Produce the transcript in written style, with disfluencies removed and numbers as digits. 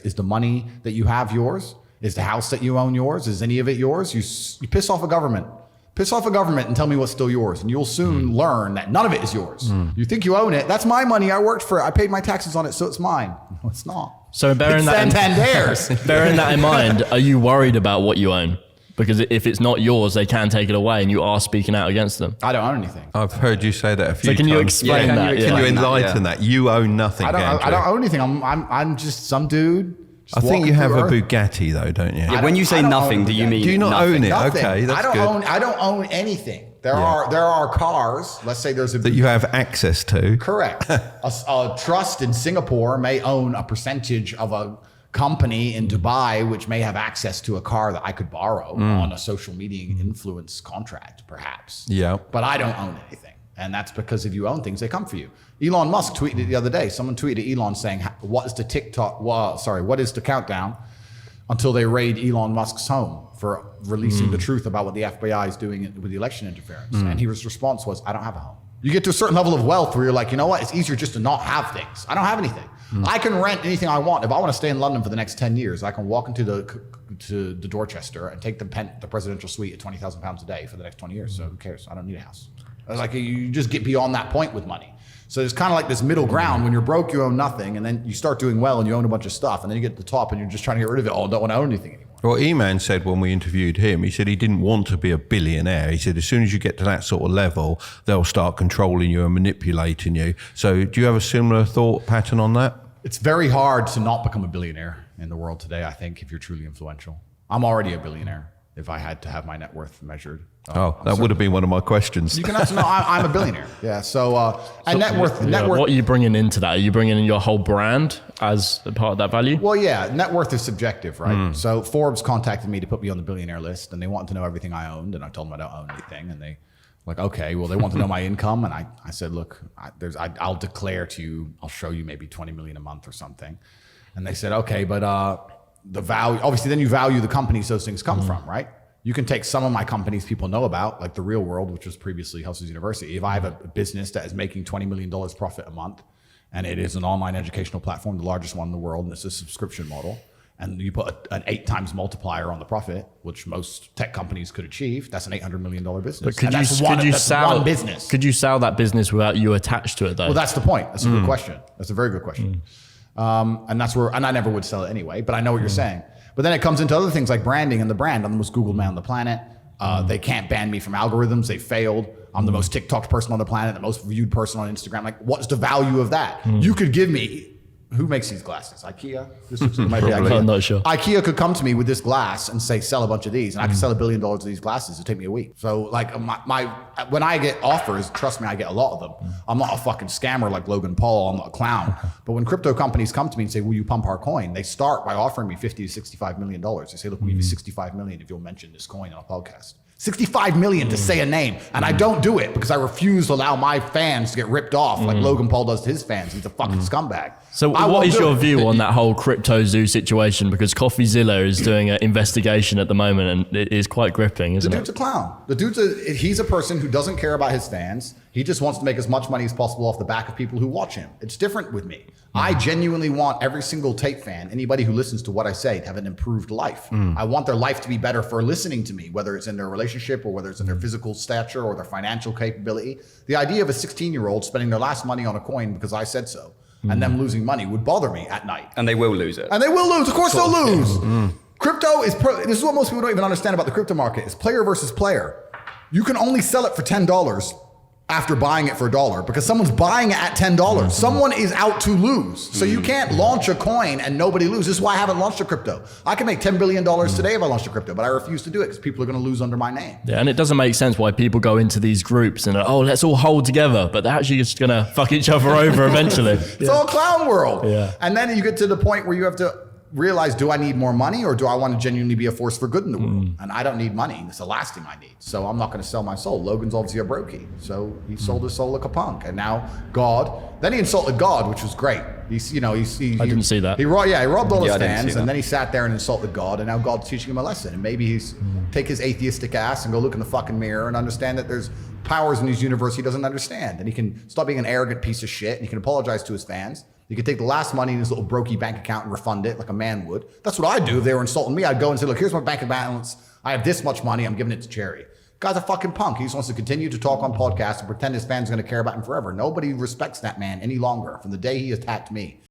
Is the money that you have yours? Is the house that you own yours? Is any of it yours? You piss off a government. Piss off a government and tell me what's still yours. And you'll soon learn that none of it is yours. You think you own it. That's my money. I worked for it. I paid my taxes on it, so it's mine. No, it's not. So bearing that in mind, are you worried about what you own? Because if it's not yours, they can take it away, and you are speaking out against them. I don't own anything. I've heard you say that a few times. So can you explain that? Can you enlighten that? You own nothing, I don't own anything. I'm just some dude. I think you have a Bugatti though, don't you? Yeah, when you say nothing, do you mean do you not nothing? own it? Nothing. Okay, that's good. I don't own anything. There are cars. Let's say there's that you have access to. Correct. a trust in Singapore may own a percentage of a company in Dubai, which may have access to a car that I could borrow on a social media influence contract, perhaps. Yeah. But I don't own anything. And that's because if you own things, they come for you. Elon Musk tweeted it the other day. Someone tweeted Elon saying, what is the countdown until they raid Elon Musk's home for releasing the truth about what the FBI is doing with the election interference? And his response was, I don't have a home. You get to a certain level of wealth where you're like, you know what? It's easier just to not have things. I don't have anything. I can rent anything I want. If I want to stay in London for the next 10 years, I can walk into the Dorchester and take the presidential suite at £20,000 a day for the next 20 years. So who cares? I don't need a house. Like you just get beyond that point with money. So there's kind of like this middle ground. When you're broke, you own nothing, and then you start doing well and you own a bunch of stuff, and then you get to the top and you're just trying to get rid of it all and don't want to own anything anymore. Well, E-Man said when we interviewed him, he said he didn't want to be a billionaire. He said as soon as you get to that sort of level, they'll start controlling you and manipulating you. So do you have a similar thought pattern on that? It's very hard to not become a billionaire in the world today, I think, if you're truly influential. I'm already a billionaire if I had to have my net worth measured. That would have been one of my questions. You can answer, no, I'm a billionaire. Yeah, so net worth. What are you bringing into that? Are you bringing in your whole brand as a part of that value? Well, yeah, net worth is subjective, right? So Forbes contacted me to put me on the billionaire list, and they wanted to know everything I owned, and I told them I don't own anything, and they like, okay, well, they want to know my income, and I said, look, I'll declare to you, I'll show you maybe 20 million a month or something, and they said, okay, but the value, obviously, then you value the companies those things come from, right? You can take some of my companies people know about, like The Real World, which was previously Hustlers University. If I have a business that is making $20 million profit a month, and it is an online educational platform, the largest one in the world, and it's a subscription model, and you put an 8 times multiplier on the profit, which most tech companies could achieve, that's an $800 million business. But could you sell that business without you attached to it, though? Well, that's the point. That's a good question. That's a very good question. And I never would sell it anyway, but I know what you're saying. But then it comes into other things like branding and the brand. I'm the most Googled man on the planet. They can't ban me from algorithms. They failed. I'm the most TikToked person on the planet, the most viewed person on Instagram. Like, what's the value of that? You could give me, who makes these glasses? IKEA? This might be IKEA. I'm not sure. IKEA could come to me with this glass and say, sell a bunch of these. And I could sell $1 billion of these glasses. It'd take me a week. So like when I get offers, trust me, I get a lot of them. I'm not a fucking scammer like Logan Paul. I'm not a clown. But when crypto companies come to me and say, will you pump our coin? They start by offering me $50 to $65 million. They say, look, we'll give you $65 million if you'll mention this coin on a podcast. $65 million to say a name. And I don't do it because I refuse to allow my fans to get ripped off like Logan Paul does to his fans. He's a fucking scumbag. So what is your view on that whole crypto zoo situation? Because CoffeeZilla is doing an investigation at the moment and it is quite gripping, isn't it? The dude's a clown. He's a person who doesn't care about his fans. He just wants to make as much money as possible off the back of people who watch him. It's different with me. I genuinely want every single Tate fan, anybody who listens to what I say, to have an improved life. I want their life to be better for listening to me, whether it's in their relationship or whether it's in their physical stature or their financial capability. The idea of a 16-year-old spending their last money on a coin because I said so and them losing money would bother me at night. And they will lose it. And they will lose. Of course they'll lose. Crypto is, this is what most people don't even understand about the crypto market. It's player versus player. You can only sell it for $10 after buying it for $1 because someone's buying it at $10. Someone is out to lose. So you can't launch a coin and nobody loses. This is why I haven't launched a crypto. I can make $10 billion today if I launched a crypto, but I refuse to do it because people are going to lose under my name. Yeah, and it doesn't make sense why people go into these groups and let's all hold together, but they're actually just going to fuck each other over eventually. It's all clown world. Yeah. And then you get to the point where you have to realize, do I need more money or do I want to genuinely be a force for good in the world? And I don't need money. It's the last thing I need. So I'm not going to sell my soul. Logan's obviously a brokey. So he sold his soul like a punk. And now God, then he insulted God, which was great. I didn't see that. He robbed all his fans and then he sat there and insulted God. And now God's teaching him a lesson. And maybe he's take his atheistic ass and go look in the fucking mirror and understand that there's powers in his universe he doesn't understand. And he can stop being an arrogant piece of shit and he can apologize to his fans. You could take the last money in his little brokey bank account and refund it like a man would. That's what I'd do if they were insulting me. I'd go and say, look, here's my bank balance. I have this much money. I'm giving it to charity. Guy's a fucking punk. He just wants to continue to talk on podcasts and pretend his fans are going to care about him forever. Nobody respects that man any longer from the day he attacked me.